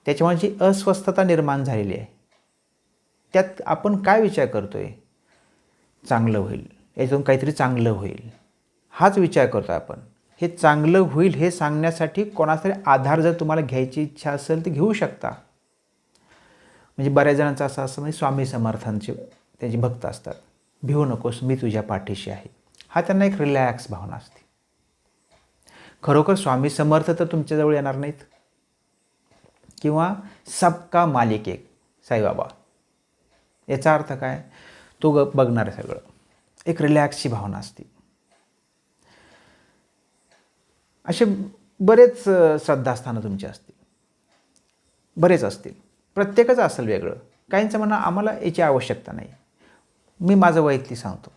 त्याच्यामुळे जी अस्वस्थता निर्माण झालेली आहे, त्यात आपण काय विचार करतो आहे, चांगलं होईल, यातून काहीतरी चांगलं होईल, हाच विचार करतो आपण. हे चांगलं होईल हे सांगण्यासाठी कोणातरी आधार जर तुम्हाला घ्यायची इच्छा असेल तर घेऊ शकता. म्हणजे बऱ्याच जणांचं असं म्हणजे स्वामी समर्थांचे त्याची भक्त असतात, भिवू नकोस मी तुझ्या पाठीशी आहे, हा त्यांना एक रिलॅक्स भावना असते. खरोखर स्वामी समर्थ तर तुमच्याजवळ येणार नाहीत, किंवा सबका मालिक एक साईबाबा, याचा अर्थ काय, तो बघणार आहे सगळं, एक रिलॅक्सची भावना असते. असे बरेच श्रद्धास्थानं तुमची असतील, बरेच असतील, प्रत्येकाचं असेल वेगळं. काहींचं म्हणणं आम्हाला याची आवश्यकता नाही. मी माझं वैयक्तिक सांगतो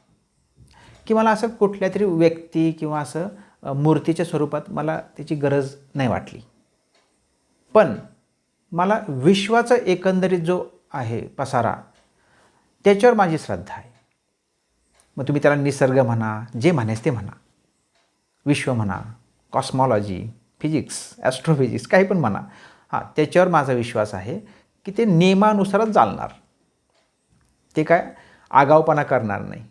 की मला असं कुठल्या तरी व्यक्ती किंवा असं मूर्तीच्या स्वरूपात मला त्याची गरज नाही वाटली, पण मला विश्वाचा एकंदरीत जो आहे पसारा त्याच्यावर माझी श्रद्धा आहे. मग तुम्ही त्याला निसर्ग म्हणा, जे म्हणायचं ते म्हणा, विश्व म्हणा, कॉस्मॉलॉजी, फिजिक्स, ॲस्ट्रोफिजिक्स काही पण म्हणा, हां त्याच्यावर माझा विश्वास आहे की ते नियमानुसारच चालणार. ते काय आगाऊपणा करणार नाही,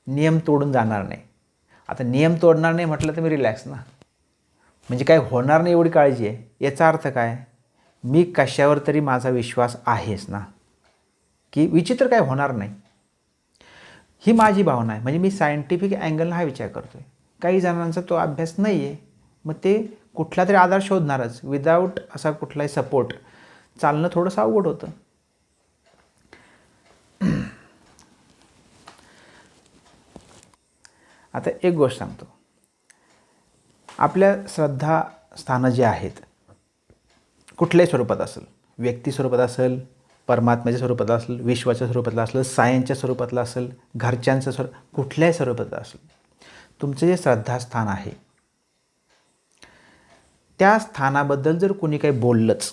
नियम तोडून जाणार नाही. आता नियम तोडणार नाही म्हटलं तर मी रिलॅक्स ना, म्हणजे काय होणार नाही एवढी काळजी आहे. याचा अर्थ काय, मी कशावर तरी माझा विश्वास आहेच ना, की विचित्र काय होणार नाही. ही माझी भावना आहे. म्हणजे मी सायंटिफिक अँगलनं हा विचार करतो आहे. काही जणांचा तो अभ्यास नाही आहे, मग ते कुठला तरी आधार शोधणारच. विदाऊट असा कुठलाही सपोर्ट चालणं थोडंसं अवघड होतं. आता एक गोष्ट सांगतो, आपल्या श्रद्धास्थानं जी आहेत कुठल्याही स्वरूपात असेल, व्यक्ती स्वरूपात असेल, परमात्म्याच्या स्वरूपात असेल, विश्वाच्या स्वरूपातलं असेल, सायन्सच्या स्वरूपातलं असेल, घरच्यांचं कुठल्याही स्वरूपात असेल, तुमचं जे श्रद्धास्थान आहे त्या स्थानाबद्दल जर कोणी काही बोललंच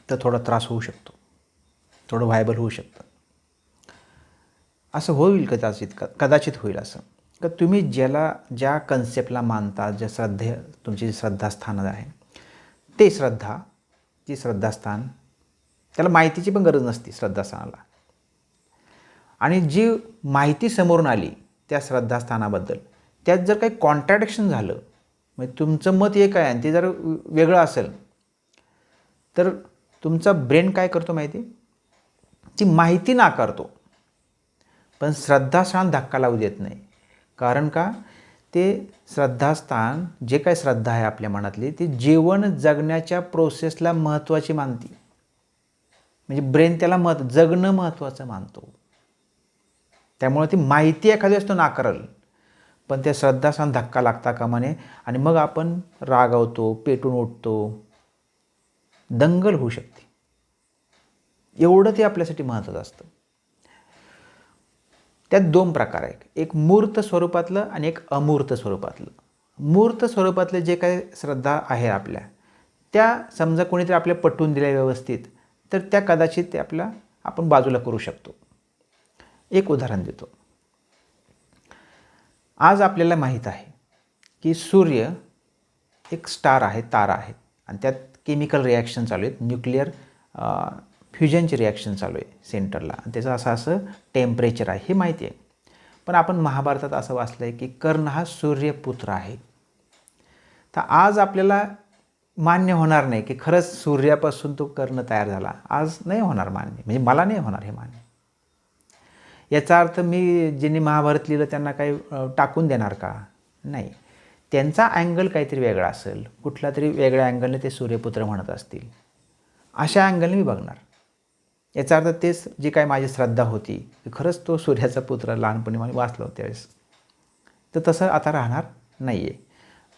तर थोडा त्रास होऊ शकतो, थोडं व्हायबल होऊ शकतं. असं होईल कदाचित होईल असं, का तुम्ही ज्या कन्सेप्टला मानता, ज्या तुमची श्रद्धास्थान आहे ते श्रद्धास्थान त्याला माहितीची पण गरज नसते श्रद्धास्थानाला. आणि जी माहिती समोरून आली त्या श्रद्धास्थानाबद्दल, त्यात जर काही कॉन्ट्रॅडिक्शन झालं, म्हणजे तुमचं मत एक आहे आणि ते जर वेगळं असेल, तर तुमचा ब्रेन काय करतो माहिती, ती माहिती नाकारतो, पण श्रद्धास्थान धक्का लावू देत नाही. कारण का, ते श्रद्धास्थान जे काय श्रद्धा आहे आपल्या मनातली, ती जीवन जगण्याच्या प्रोसेसला महत्त्वाची मानते. म्हणजे ब्रेन त्याला जगणं महत्त्वाचं मानतो. त्यामुळे ती माहिती एखादी वेळेस तो नाकारल, पण त्या श्रद्धास्थान धक्का लागता कामा नये आणि मग आपण रागावतो, पेटून उठतो, दंगल होऊ शकते. एवढं ते आपल्यासाठी महत्त्वाचं असतं. त्यात 2 प्रकार आहेत, एक मूर्त स्वरूपातलं आणि एक अमूर्त स्वरूपातलं. मूर्त स्वरूपातले जे काही श्रद्धा आहे आपल्या, त्या समजा कोणीतरी आपल्याला पटवून दिल्या व्यवस्थित, तर त्या कदाचित ते आपण बाजूला करू शकतो. एक उदाहरण देतो. आज आपल्याला माहीत आहे की सूर्य एक स्टार आहे, तारा आहे, आणि त्यात केमिकल रिॲक्शन चालू आहेत, न्यूक्लिअर फ्युजनची रिॲक्शन चालू आहे सेंटरला, आणि त्याचं असं टेम्परेचर आहे हे माहिती आहे. पण आपण महाभारतात असं वाचलं आहे की कर्ण हा सूर्यपुत्र आहे. तर आज आपल्याला मान्य होणार नाही की खरंच सूर्यापासून तो कर्ण तयार झाला. आज नाही होणार मान्य, म्हणजे मला नाही होणार हे मान्य. याचा अर्थ मी ज्यांनी महाभारत लिहिलं त्यांना काही टाकून देणार का? नाही. त्यांचा अँगल काहीतरी वेगळा असेल, कुठला तरी वेगळ्या अँगलने ते सूर्यपुत्र म्हणत असतील, अशा अँगलने मी बघणार. याचा अर्थ तेच जे काय माझी श्रद्धा होती की खरंच तो सूर्याचा पुत्र लहानपणी मला वाचलं होतं त्यावेळेस, तर तसं आता राहणार नाही आहे.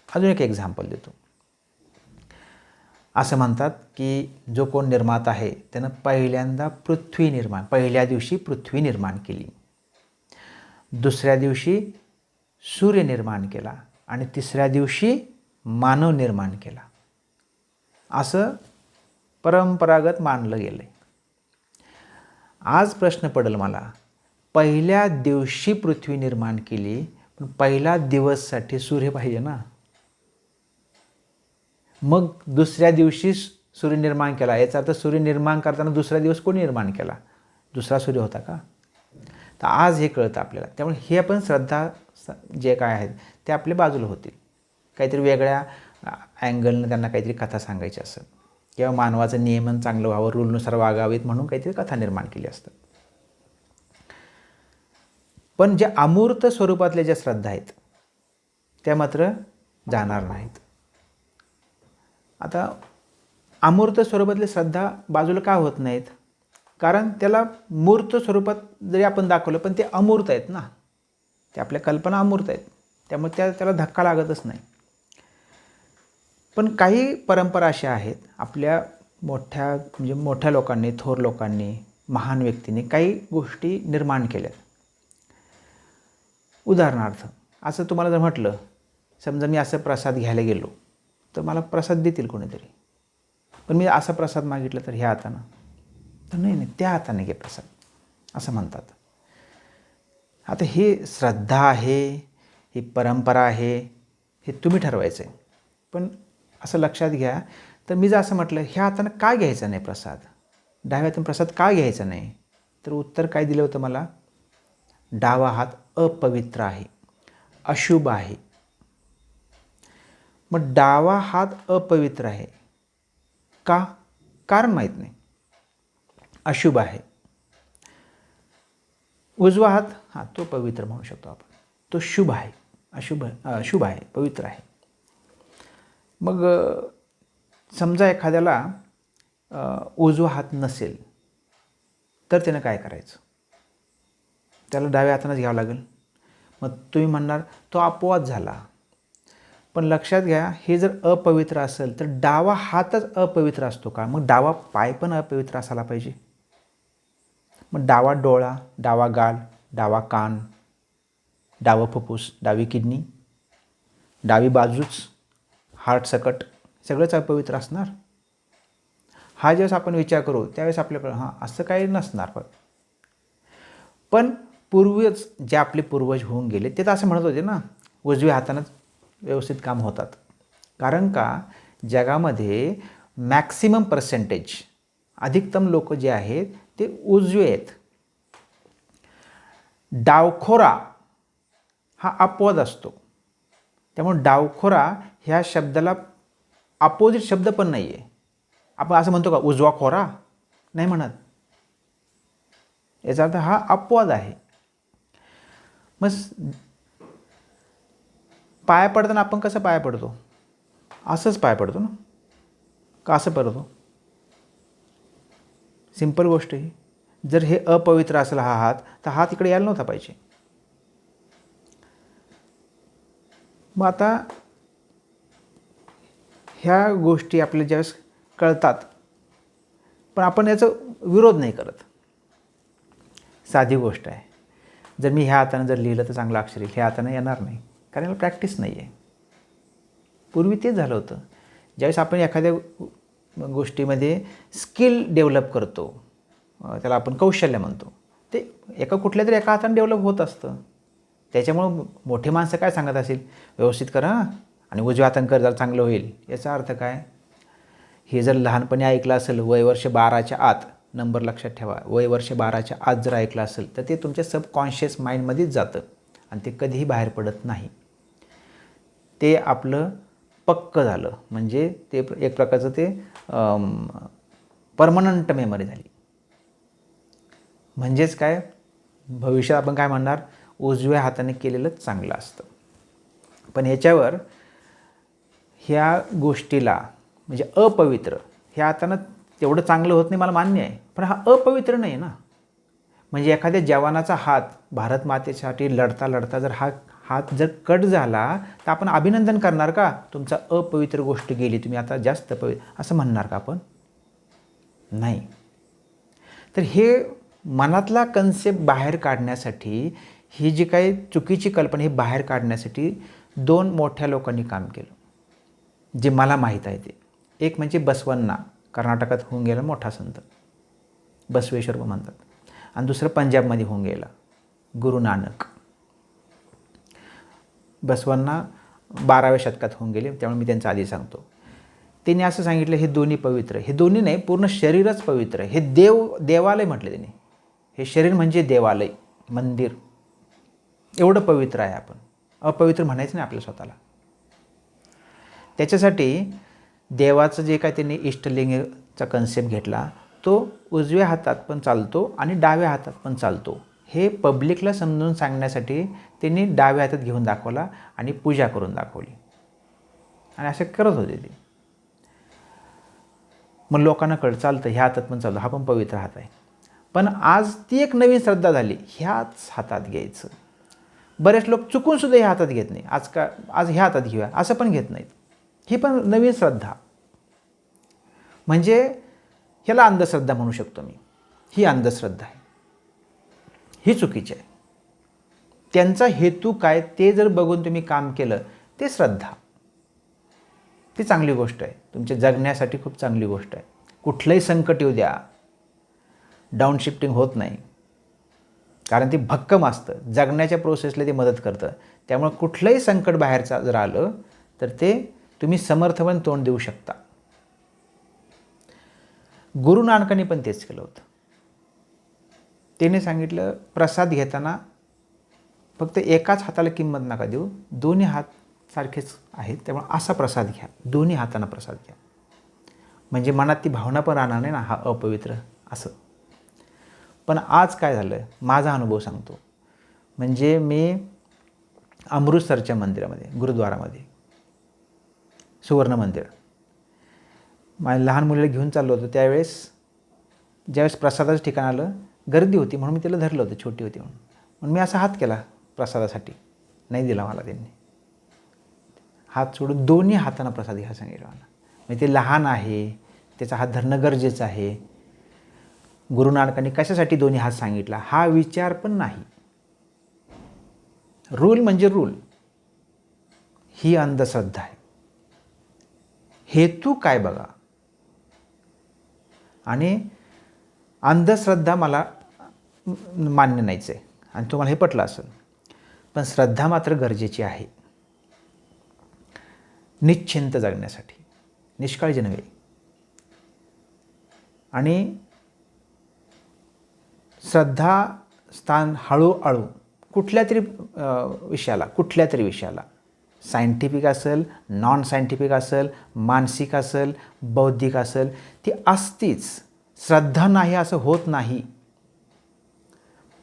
अजून एक एक्झाम्पल देतो. असं म्हणतात की जो कोण निर्माता आहे त्यानं पहिल्या दिवशी पृथ्वी निर्माण केली, दुसऱ्या दिवशी सूर्य निर्माण केला आणि तिसऱ्या दिवशी मानव निर्माण केला, असं परंपरागत मानलं गेलं आहे. आज प्रश्न पडेल मला, पहिल्या दिवशी पृथ्वी निर्माण केली, पण पहिला दिवससाठी सूर्य पाहिजे ना. मग दुसऱ्या दिवशी सूर्य निर्माण केला, याचा अर्थ सूर्य निर्माण करताना दुसरा दिवस कोणी निर्माण केला? दुसरा सूर्य होता का? तर आज हे कळतं आपल्याला. त्यामुळे हे आपण श्रद्धा जे काय आहेत ते आपल्या बाजूला होतील. काहीतरी वेगळ्या अँगलनं त्यांना काहीतरी कथा सांगायची असेल, किंवा मानवाचं नियमन चांगलं व्हावं, रूलनुसार वागावेत म्हणून काहीतरी कथा निर्माण केली असतात. पण ज्या अमूर्त स्वरूपातल्या ज्या श्रद्धा आहेत त्या मात्र जाणार नाहीत. आता अमूर्त स्वरूपातली श्रद्धा बाजूला का होत नाहीत? कारण त्याला मूर्त स्वरूपात जरी आपण दाखवलं, पण ते अमूर्त आहेत ना, ते आपल्या कल्पना अमूर्त आहेत, त्यामुळे त्याला धक्का लागतच नाही. पण काही परंपरा अशा आहेत आपल्या मोठ्या लोकांनी, थोर लोकांनी, महान व्यक्तींनी काही गोष्टी निर्माण केल्या. उदाहरणार्थ असं तुम्हाला जर म्हटलं, समजा मी असं प्रसाद घ्यायला गेलो तर मला प्रसाद देतील कोणीतरी, पण मी असा प्रसाद मागितला तर ह्या हातानं, तर नाही त्या हाताने घे प्रसाद, असं म्हणतात. आता ही श्रद्धा आहे, ही परंपरा आहे, हे तुम्ही ठरवायचं आहे. पण असं लक्षात घ्या, तर मी जर असं म्हटलं ह्या हातानं का घ्यायचा नाही प्रसाद, डाव्या हातानं प्रसाद का घ्यायचा नाही, तर उत्तर काय दिलं होतं मला, डावा हात अपवित्र आहे, अशुभ आहे. मग डावा हात अपवित्र आहे का? कारण माहीत नाही. अशुभ आहे. उजवा हात तो पवित्र म्हणू शकतो आपण, तो शुभ आहे, शुभ आहे, पवित्र आहे. मग समजा एखाद्याला उजवा हात नसेल तर त्यानं काय करायचं, त्याला डाव्या हातानंच घ्यावं लागेल. मग तुम्ही म्हणणार तो अपवाद झाला. पण लक्षात घ्या, हे जर अपवित्र असेल तर डावा हातच अपवित्र असतो का? मग डावा पाय पण अपवित्र असायला पाहिजे. मग डावा डोळा, डावा गाल, डावा कान, डावं फुफ्फुस, डावी किडनी, डावी बाजूच, हार्ट सकट सगळंच अपवित्र असणार. हा ज्यावेळेस आपण विचार करू त्यावेळेस आपल्याकडं असं काही नसणार. पण पूर्वीच जे आपले पूर्वज होऊन गेले ते तर असं म्हणत होते ना, उजव्या हातानंच व्यवस्थित काम होतात. कारण का, जगामध्ये मॅक्सिमम पर्सेंटेज, अधिकतम लोक जे आहेत ते उजवे आहेत. डावखोरा हा अपवाद असतो. त्यामुळे डावखोरा ह्या शब्दाला अपोजिट शब्द पण नाही आहे. आपण असं म्हणतो का उजवा खोरा, नाही म्हणत. याचा अर्थ हा अपवाद आहे. मग पाया पडताना आपण कसं पाया पडतो, असंच पाया पडतो ना, का असं पडतो? सिंपल गोष्ट ही. जर हे अपवित्र असेल हा हात, तर हात इकडे यायला नव्हता पाहिजे. मग आता ह्या गोष्टी आपल्याला ज्यावेळेस कळतात पण आपण याचा विरोध नाही करत. साधी गोष्ट आहे. जर मी ह्या हातानं जर लिहिलं तर चांगलं अक्षर येईल, ह्या हातानं येणार नाही, कारण याला प्रॅक्टिस नाही आहे. पूर्वी तेच झालं होतं. ज्यावेळेस आपण एखाद्या गोष्टीमध्ये स्किल डेव्हलप करतो, त्याला आपण कौशल्य म्हणतो, ते कुठल्या तरी एका हाताने डेव्हलप होत असतं. त्याच्यामुळं मोठे माणसं काय सांगत असेल, व्यवस्थित करा आणि उजव्या हातानं कर जर चांगलं होईल. याचा अर्थ काय, हे जर लहानपणी ऐकलं असेल, वय वर्ष 12च्या आत, नंबर लक्षात ठेवा, वय वर्ष 12च्या आत जर ऐकलं असेल तर ते तुमच्या सबकॉन्शियस माइंडमध्येच जातं आणि ते कधीही बाहेर पडत नाही. ते आपलं पक्क झालं म्हणजे ते एक प्रकारचं ते परमनंट मेमरी झाली. म्हणजेच काय, भविष्यात आपण काय म्हणणार, उजव्या हाताने केलेलंच चांगलं असतं. पण ह्याच्यावर ह्या गोष्टीला म्हणजे अपवित्र, ह्या हातानं तेवढं चांगलं होत नाही मला मान्य आहे, पण हा अपवित्र नाही ना. म्हणजे एखाद्या जवानाचा हात भारत मातेसाठी लढता लढता जर हा हात जर कट झाला तर आपण अभिनंदन करणार का, तुमचा अपवित्र गोष्ट गेली, तुम्ही आता जास्त असं म्हणणार का आपण? नाही. तर हे मनातला कन्सेप्ट बाहेर काढण्यासाठी, ही जी काही चुकीची कल्पना ही बाहेर काढण्यासाठी 2 मोठ्या लोकांनी काम केलं, जे मला माहीत आहे ते. एक म्हणजे बसवण्णा, कर्नाटकात होऊन गेला मोठा संत, बसवेश्वर म्हणतात. आणि दुसरं पंजाबमध्ये होऊन गेला गुरु नानक. बसवण्णा 12व्या शतकात होऊन गेले, त्यामुळे मी त्यांचं आधी सांगतो. त्यांनी असं सांगितलं, हे दोन्ही पवित्र, हे दोन्ही नाही, पूर्ण शरीरच पवित्र आहे. हे देवालय म्हटले त्यांनी. हे शरीर म्हणजे देवालय, मंदिर, एवढं पवित्र आहे. आपण अपवित्र म्हणायचं नाही आपल्या स्वतःला. त्याच्यासाठी देवाचं जे काय त्यांनी इष्टलिंगचा कन्सेप्ट घेतला, तो उजव्या हातात पण चालतो आणि डाव्या हातात पण चालतो. हे पब्लिकला समजून सांगण्यासाठी त्यांनी डाव्या हातात घेऊन दाखवला आणि पूजा करून दाखवली आणि असं करत होते ते. मग लोकांना चालतं, ह्या हातात पण चालतो, हा पण पवित्र हात आहे. पण आज ती एक नवीन श्रद्धा झाली, ह्याच हातात घ्यायचं. बरेच लोक चुकून सुद्धा ह्या हातात घेत नाही. आज ह्या हातात घेऊया असं पण घेत नाहीत. ही पण नवीन श्रद्धा, म्हणजे ह्याला अंधश्रद्धा म्हणू शकतो मी. ही अंधश्रद्धा आहे, ही चुकीची आहे. त्यांचा हेतू काय ते जर बघून तुम्ही काम केलं ते श्रद्धा. ती चांगली गोष्ट आहे, तुमच्या जगण्यासाठी खूप चांगली गोष्ट आहे. कुठलंही संकट येऊ द्या, डाऊनशिफ्टिंग होत नाही, कारण ती भक्कम असतं, जगण्याच्या प्रोसेसला ते मदत करतं. त्यामुळे कुठलंही संकट बाहेरचं जर आलं तर ते तुम्ही समर्थपणे तोंड देऊ शकता. गुरु नानकांनी पण तेच केलं होतं. त्याने सांगितलं, प्रसाद घेताना फक्त एकाच हाताला किंमत नका देऊ, दोन्ही हात सारखेच आहेत, त्यामुळे असा प्रसाद घ्या, दोन्ही हाताने प्रसाद घ्या. म्हणजे मनात ती भावना पण राहणार नाही ना, हा अपवित्र असं. पण आज काय झालं, माझा अनुभव सांगतो. म्हणजे मी अमृतसरच्या मंदिरामध्ये, गुरुद्वारामध्ये, सुवर्ण मंदिर, माझ्या लहान मुलीला घेऊन चाललो होतो. त्यावेळेस ज्यावेळेस प्रसादाचं ठिकाण आलं, गर्दी होती म्हणून मी तिला धरलं होतं, छोटी होती म्हणून मी असा हात केला प्रसादासाठी, नाही दिला मला त्यांनी. हात सोडून दोन्ही हाताने प्रसाद घ्या सांगितलं मला. म्हणजे ते लहान आहे, त्याचा हात धरणं गरजेचं आहे. गुरु नानकांनी कशासाठी दोन्ही हात सांगितला हा विचार पण नाही. रूल म्हणजे रूल, ही अंधश्रद्धा आहे. हेतू काय बघा. आणि अंधश्रद्धा मला मान्य नाहीच आहे आणि तुम्हाला हे पटलं असेल, पण श्रद्धा मात्र गरजेची आहे निश्चिंत जगण्यासाठी, निष्काळजी नव्हे. आणि श्रद्धा स्थान हळूहळू कुठल्या तरी विषयाला सायंटिफिक असेल, नॉन सायंटिफिक असेल, मानसिक असेल, बौद्धिक असेल, ती असतीच. श्रद्धा नाही असं होत नाही.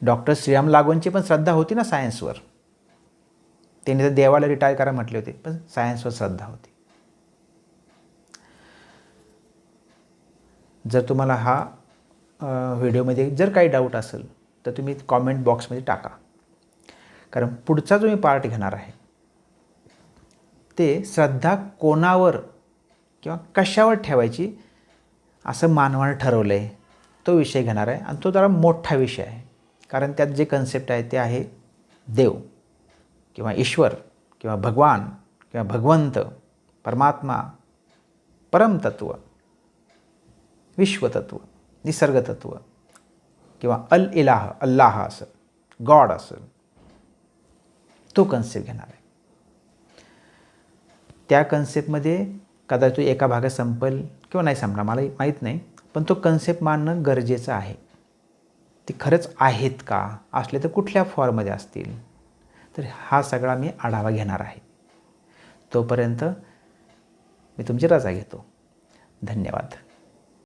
डॉक्टर श्रीराम लागूंची पण श्रद्धा होती ना सायन्सवर. त्यांनी तर देवाला रिटायर करा म्हटले होते, पण सायन्सवर श्रद्धा होती. जर तुम्हाला हा व्हिडिओमध्ये जर काही डाऊट असेल तर तुम्ही कॉमेंट बॉक्समध्ये टाका. कारण पुढचा जो मी पार्ट घेणार आहे ते श्रद्धा कोणावर किंवा कशावर ठेवायची असं मानवाने ठरवलं आहे, तो विषय घेणार आहे. आणि तो जरा मोठा विषय आहे, कारण त्यात जे कन्सेप्ट आहे ते आहे देव किंवा ईश्वर किंवा भगवान किंवा भगवंत, परमात्मा, परमतत्व, विश्वतत्व, निसर्गतत्व किंवा अल्लाह असेल, गॉड असेल, तो कन्सेप्ट घेणार आहे. त्या कन्सेप्टमध्ये कदाचित तो एका भागात संपेल किंवा नाही संपणार मला माहीत नाही, पण तो कन्सेप्ट मानणं गरजेचं आहे. ते खरंच आहेत का, असले तर कुठल्या फॉर्ममध्ये असतील, तर हा सगळा मी आढावा घेणार आहे. तोपर्यंत मी तुमची रजा घेतो. धन्यवाद.